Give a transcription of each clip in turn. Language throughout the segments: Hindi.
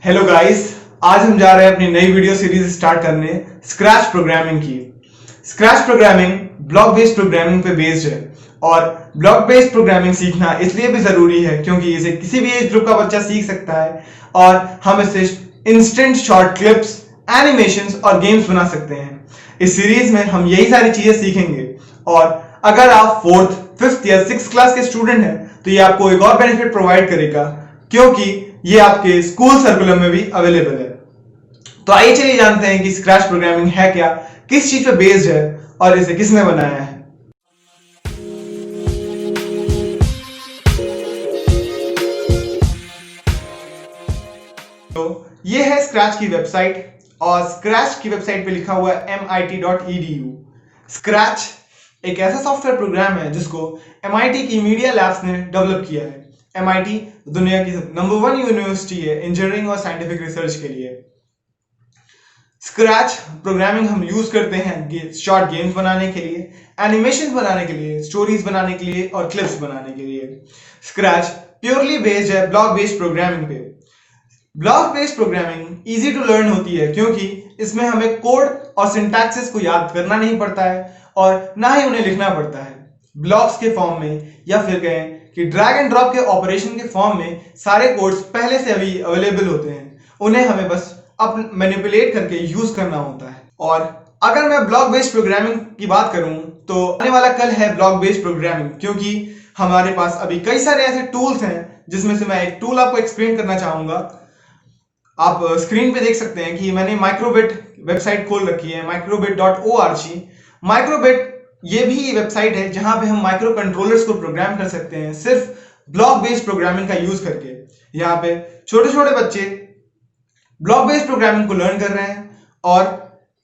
हेलो गाइस, आज हम जा रहे हैं अपनी नई वीडियो सीरीज स्टार्ट करने स्क्रैच प्रोग्रामिंग की। Scratch programming block based programming पे बेस्ड है और ब्लॉक बेस्ड प्रोग्रामिंग सीखना इसलिए भी जरूरी है क्योंकि इसे किसी भी एज ग्रुप का बच्चा सीख सकता है और हम इसे इंस्टेंट शॉर्ट क्लिप्स, एनिमेशंस और गेम्स बना सकते हैं। इस सीरीज में हम यही सारी चीजें सीखेंगे और अगर आप फोर्थ, फिफ्थ या सिक्स क्लास के स्टूडेंट हैं तो ये आपको एक और बेनिफिट प्रोवाइड करेगा क्योंकि ये आपके स्कूल सर्कुलम में भी अवेलेबल है। तो आइए चलिए जानते हैं कि स्क्रैच प्रोग्रामिंग है क्या, किस चीज पे बेस्ड है और इसे किसने बनाया है। तो ये है स्क्रैच की वेबसाइट और स्क्रैच की वेबसाइट पे लिखा हुआ है mit.edu। स्क्रैच एक ऐसा सॉफ्टवेयर प्रोग्राम है जिसको MIT की मीडिया लैब्स ने डेवलप किया है। MIT दुनिया की नंबर 1 यूनिवर्सिटी है इंजीनियरिंग और साइंटिफिक रिसर्च के लिए। स्क्रैच प्रोग्रामिंग हम यूज करते हैं शॉर्ट गेम्स बनाने के लिए, एनिमेशन बनाने के लिए, स्टोरीज बनाने के लिए और क्लिप्स बनाने के लिए। स्क्रैच प्योरली बेस्ड है ब्लॉक बेस्ड प्रोग्रामिंग पे। Block based programming easy to learn होती है क्योंकि इसमें हमें कोड और सिंटैक्सेस को याद करना नहीं पड़ता है और ना ही उन्हें लिखना पड़ता है। ब्लॉक्स के फॉर्म में या फिर कहें कि ड्रैग एंड ड्रॉप के ऑपरेशन के फॉर्म में सारे कोड्स पहले से अभी अवेलेबल होते हैं, उन्हें हमें बस अब मैनिपुलेट करके यूज करना होता है। और अगर मैं ब्लॉक बेस्ड प्रोग्रामिंग की बात करूं तो आने वाला कल है ब्लॉक बेस्ड प्रोग्रामिंग, क्योंकि हमारे पास अभी कई सारे ऐसे टूल्स हैं जिसमें से मैं एक टूल आपको एक्सप्लेन करना चाहूंगा। आप स्क्रीन पे देख सकते हैं कि मैंने माइक्रोबिट वेबसाइट खोल रखी है, microbit.org। माइक्रोबिट ये भी वेबसाइट है जहां पे हम माइक्रो कंट्रोलर्स को प्रोग्राम कर सकते हैं सिर्फ ब्लॉक बेस्ड प्रोग्रामिंग का यूज करके। यहाँ पे छोटे छोटे बच्चे ब्लॉक बेस्ड प्रोग्रामिंग को लर्न कर रहे हैं और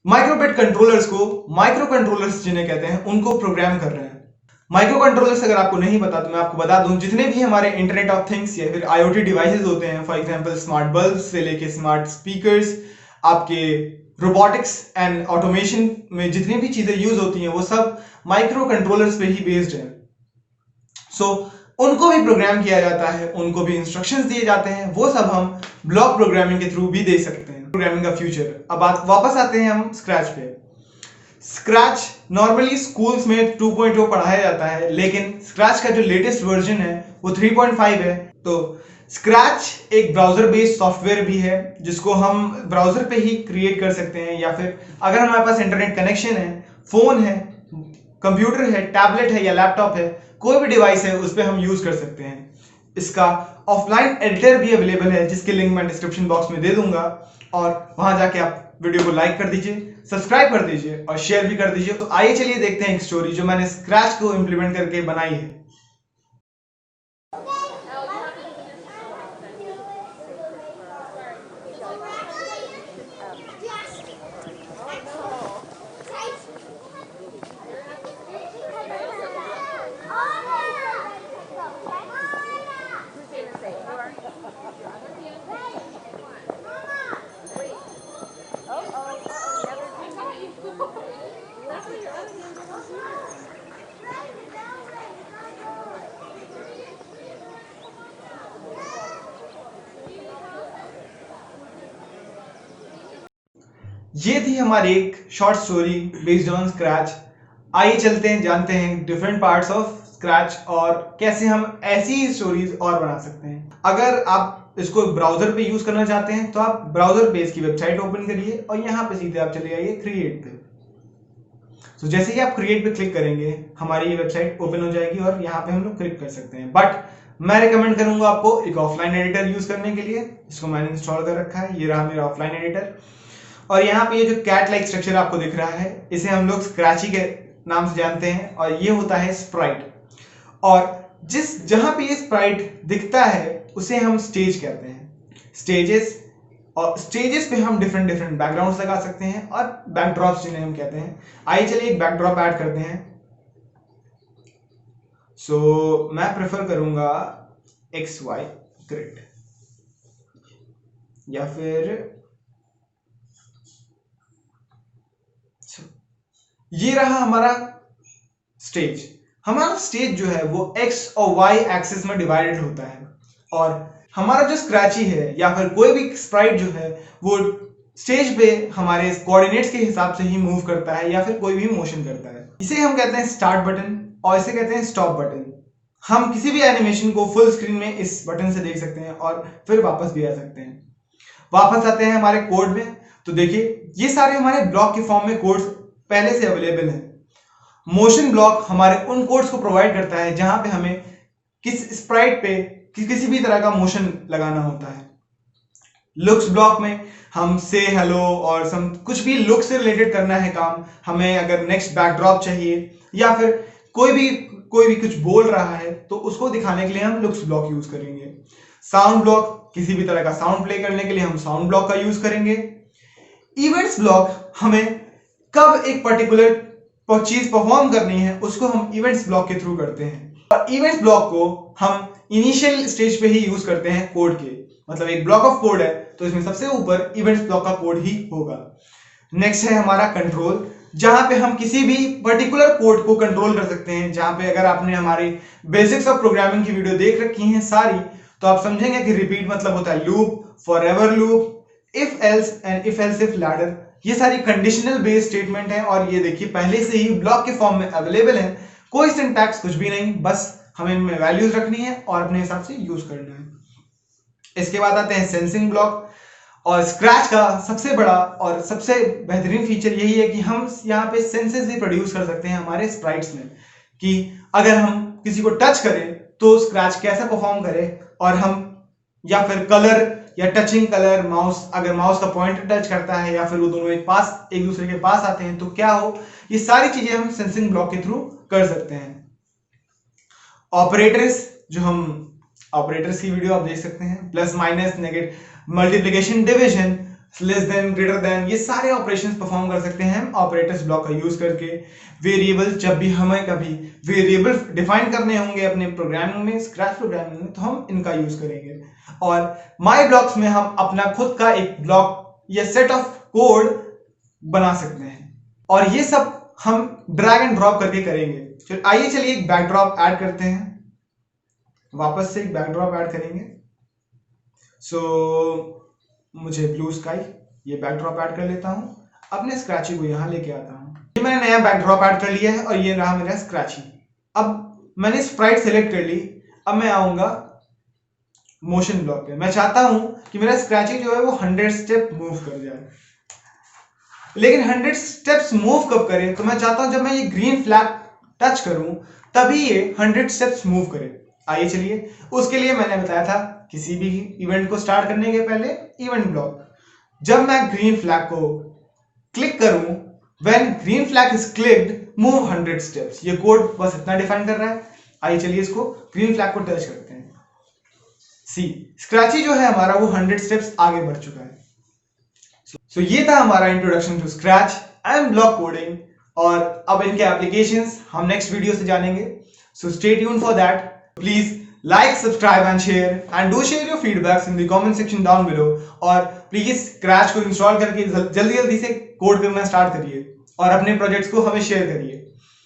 माइक्रोबिट कंट्रोलर्स को, माइक्रो कंट्रोलर्स जिन्हें कहते हैं, उनको प्रोग्राम कर रहे हैं। माइक्रो कंट्रोलर्स अगर आपको नहीं पता तो मैं आपको बता दूं, जितने भी हमारे इंटरनेट ऑफ थिंग्स या फिर IoT डिवाइसेस होते हैं, फॉर एग्जांपल स्मार्ट बल्ब से लेके स्मार्ट स्पीकर्स, आपके रोबोटिक्स एंड ऑटोमेशन में जितनी भी चीजें यूज होती हैं वो सब माइक्रो कंट्रोलर्स पे ही बेस्ड है। सो उनको भी प्रोग्राम किया जाता है, उनको भी इंस्ट्रक्शंस दिए जाते हैं, वो सब हम ब्लॉक प्रोग्रामिंग के थ्रू भी दे सकते हैं। प्रोग्रामिंग का फ्यूचर। अब वापस आते हैं हम स्क्रैच पे। स्क्रैच नॉर्मली स्कूल्स में 2.0 पढ़ाया जाता है, लेकिन स्क्रैच का जो लेटेस्ट वर्जन है वो 3.5 है। तो स्क्रैच एक ब्राउजर बेस्ड सॉफ्टवेयर भी है जिसको हम ब्राउजर पे ही क्रिएट कर सकते हैं, या फिर अगर हमारे पास इंटरनेट कनेक्शन है, फोन है, कंप्यूटर है, टैबलेट है या लैपटॉप है, कोई भी डिवाइस है, उस पर हम यूज कर सकते हैं। इसका ऑफलाइन एडिटर भी अवेलेबल है जिसके लिंक मैं डिस्क्रिप्शन बॉक्स में दे दूंगा और वहां जाके आप वीडियो को लाइक कर दीजिए, सब्सक्राइब कर दीजिए और शेयर भी कर दीजिए। तो आइए चलिए देखते हैं एक स्टोरी जो मैंने स्क्रैच को इंप्लीमेंट करके बनाई है। ये थी हमारी एक short story based on scratch. आइए चलते हैं, जानते हैं डिफरेंट पार्ट्स ऑफ स्क्रैच और कैसे हम ऐसी स्टोरीज और बना सकते हैं। अगर आप इसको ब्राउजर पे यूज करना चाहते हैं तो आप ब्राउजर पे इसकी वेबसाइट ओपन करिए और यहाँ पे सीधे आप चले आइए क्रिएट पे। तो जैसे ही आप क्रिएट पे क्लिक करेंगे हमारी ये वेबसाइट ओपन हो जाएगी और यहाँ पे हम लोग क्लिक कर सकते हैं। बट मैं रिकमेंड करूंगा आपको एक ऑफलाइन एडिटर यूज करने के लिए। इसको मैंने इंस्टॉल कर रखा है, ये रहा मेरा ऑफलाइन एडिटर। और यहाँ पे ये जो कैट लाइक स्ट्रक्चर आपको दिख रहा है, इसे हम लोग स्क्रैची के नाम से जानते हैं और ये होता है स्प्राइट। और जहां पे ये स्प्राइट दिखता है उसे हम स्टेज कहते हैं, स्टेजेस। और स्टेजेस पे हम डिफरेंट डिफरेंट बैकग्राउंड्स लगा सकते हैं और बैकड्रॉप्स जिन्हें हम कहते हैं। आइए चलिए एक बैकड्रॉप ऐड करते हैं। सो मैं प्रेफर करूंगा XY ग्रिड या फिर ये रहा हमारा स्टेज। हमारा स्टेज जो है वो X और Y एक्सिस में डिवाइडेड होता है और हमारा जो स्क्रैची है या फिर कोई भी स्प्राइट जो है वो स्टेज पे हमारे कोऑर्डिनेट्स के हिसाब से ही मूव करता है या फिर कोई भी मोशन करता है। इसे हम कहते हैं स्टार्ट बटन और इसे कहते हैं स्टॉप बटन। हम किसी भी एनिमेशन को फुल स्क्रीन में इस बटन से देख सकते हैं और फिर वापस भी आ सकते हैं। वापस आते हैं हमारे कोड में, तो देखिए ये सारे हमारे ब्लॉक के फॉर्म में कोड्स पहले से अवेलेबल हैं। मोशन ब्लॉक हमारे उन कोड्स को प्रोवाइड करता है जहां पे हमें किस स्प्राइट पे किसी भी तरह का मोशन लगाना होता है। लुक्स ब्लॉक में हम से हेलो और कुछ भी लुक से रिलेटेड करना है काम, हमें अगर नेक्स्ट बैकड्रॉप चाहिए या फिर कोई भी कुछ बोल रहा है तो उसको दिखाने के लिए हम लुक्स ब्लॉक यूज करेंगे। साउंड ब्लॉक, किसी भी तरह का साउंड प्ले करने के लिए हम साउंड ब्लॉक का यूज करेंगे। इवेंट्स ब्लॉक, हमें कब एक पर्टिकुलर चीज परफॉर्म करनी है उसको हम इवेंट्स ब्लॉक के थ्रू करते हैं। और इवेंट्स ब्लॉक को हम इनिशियल स्टेज पे ही यूज करते हैं कोड के, मतलब एक ब्लॉक ऑफ कोड है तो इसमें सबसे ऊपर इवेंट्स ब्लॉक का कोड ही होगा। नेक्स्ट है हमारा कंट्रोल, जहां पे हम किसी भी पर्टिकुलर कोड को कंट्रोल कर सकते हैं। जहां पे अगर आपने हमारी बेसिक्स ऑफ प्रोग्रामिंग की वीडियो देख रखी हैं सारी, तो आप समझेंगे कि रिपीट मतलब होता है loop, forever loop, if else and if else if ladder, ये सारी कंडीशनल बेस्ड स्टेटमेंट है। और ये देखिए पहले से ही ब्लॉक के फॉर्म में अवेलेबल है, कोई सिंटैक्स कुछ भी नहीं, बस हमें इनमें वैल्यूज रखनी है और अपने हिसाब से यूज करना है। इसके बाद आते हैं सेंसिंग ब्लॉक। और स्क्रैच का सबसे बड़ा और सबसे बेहतरीन फीचर यही है कि हम यहाँ पे सेंसेस भी प्रोड्यूस कर सकते हैं हमारे स्प्राइट्स में, कि अगर हम किसी को टच करें तो स्क्रैच कैसा परफॉर्म करे, और हम या फिर कलर या टचिंग कलर, माउस अगर माउस का पॉइंटर टच करता है या फिर वो दोनों एक दूसरे के पास आते हैं तो क्या हो, ये सारी चीजें हम सेंसिंग ब्लॉक के थ्रू कर सकते हैं। ऑपरेटर्स, जो हम ऑपरेटर्स की वीडियो आप देख सकते हैं, plus minus, negative, multiplication, division, less than, greater than, ये सारे ऑपरेशंस परफॉर्म कर सकते हैं हम ऑपरेटर्स ब्लॉक का यूज करके। वेरिएबल, जब भी हमें कभी वेरिएबल डिफाइन करने होंगे अपने प्रोग्रामिंग में, स्क्रैच प्रोग्रामिंग में, तो हम इनका यूज करेंगे। और माई ब्लॉक्स में हम अपना खुद का एक ब्लॉक या सेट ऑफ कोड बना सकते हैं, और ये सब हम ड्रैग एंड ड्रॉप करके करेंगे। आइए चलिए एक बैकड्रॉप ऐड करते हैं, वापस से एक बैकड्रॉप ऐड करेंगे। मुझे ब्लू स्काई ये बैकड्रॉप ऐड कर लेता हूं, अपने स्क्रैची को यहां लेके आता हूं। ये मैंने नया बैकड्रॉप ऐड कर लिया है और ये रहा मेरा स्क्रैची। अब मैंने स्प्राइट सेलेक्ट कर ली, अब मैं आऊंगा मोशन ब्लॉक पे। मैं चाहता हूं कि मेरा स्क्रैची जो है वो 100 स्टेप मूव कर जाए, लेकिन 100 स्टेप्स मूव कब करे, तो मैं चाहता हूं जब मैं ये ग्रीन फ्लैग टच करूं तभी ये 100 स्टेप्स मूव करे। आइए चलिए, उसके लिए मैंने बताया था किसी भी इवेंट को स्टार्ट करने के पहले इवेंट ब्लॉक, जब मैं ग्रीन फ्लैग को क्लिक करूं, when green flag is clicked move 100 steps, ये कोड बस इतना डिफाइन कर रहा है। आइए चलिए इसको ग्रीन फ्लैग को टच करते हैं। सी स्क्रैची जो है हमारा वो 100 स्टेप्स आगे बढ़ चुका है। सो ये था हमारा introduction to Scratch and block coding, और अब इनके एप्लीकेशंस हम नेक्स्ट वीडियो से जानेंगे। So stay tuned for that. Please like, subscribe and share, and do share your feedbacks in the comment section down below। और प्लीज स्क्रैच को इंस्टॉल करके जल्दी जल्दी से कोड करना स्टार्ट करिए और अपने प्रोजेक्ट्स को हमें शेयर करिए।